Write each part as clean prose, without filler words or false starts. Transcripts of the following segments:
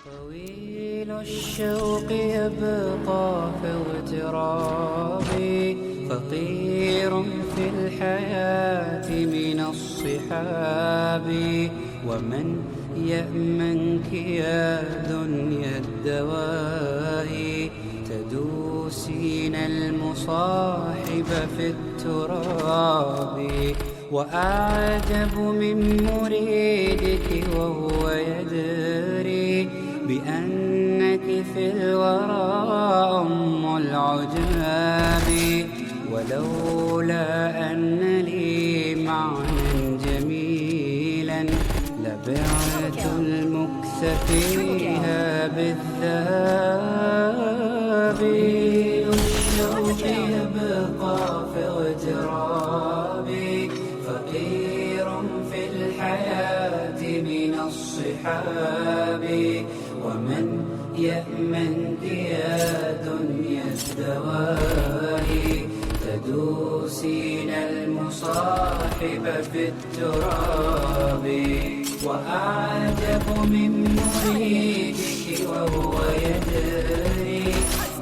طويل الشوق يبقى في اغترابي، فقير في الحياة من الصحاب. ومن يأمنك يا دنيا الدواهي، تدوسين المصاحب في التراب. وأعجب من مريدك وهو يدري بأنك في الورى أم العجاب. ولولا أن لي معنى جميلا لبعت المكث فيها بالذهب. الشوق يبقى في اغترابي، فقير في الحياة من الصحاب. ومن يأمنك يا دنيا الدواهي، تدوسين المصاحب في التراب. وأعجب من مريدك وهو يدري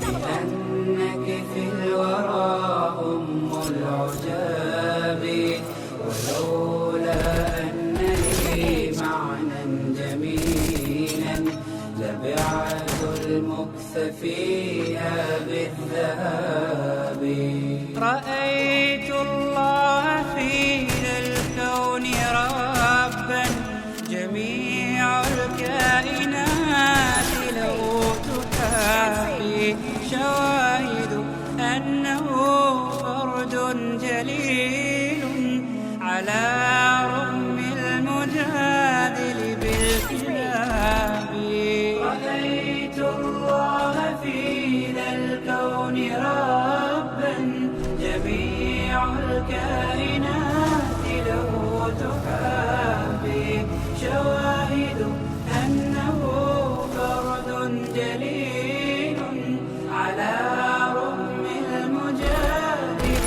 بأنك في الورى أم العجاب. ولولا أن لي معنى جميلا لبعت المكث فيها بالذهب. رأيت الله في ذا الكون ربا، جميع الكائنات له تحاكي. شواهد أنه فرد جليل على رغم المجادل بالكلاب. رأيت الله في ذا الكون ربا، جميع الكائنات له تحابي. شواهد أنه فرد جليل على رغم المجادل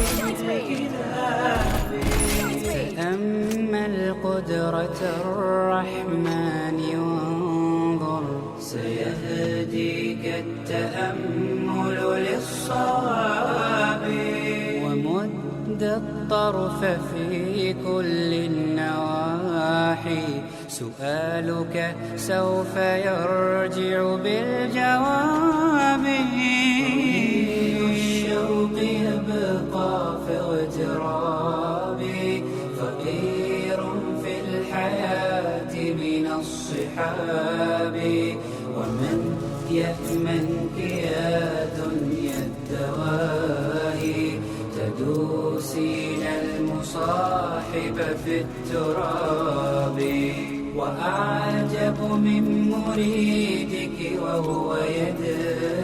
بالكلاب. تأمل قدرة الرحمن وانظر، سيهديك التأمل للصواب. ومد الطرف في كل النواحي، سؤالك سوف يرجع بالجواب. الشوق يبقى في اغترابي، فقير في الحياة من الصحاب. ومن يأمنك يا دنيا الدواهي، تدوسين المصاحب في التراب. وأعجب من مريدك وهو يدري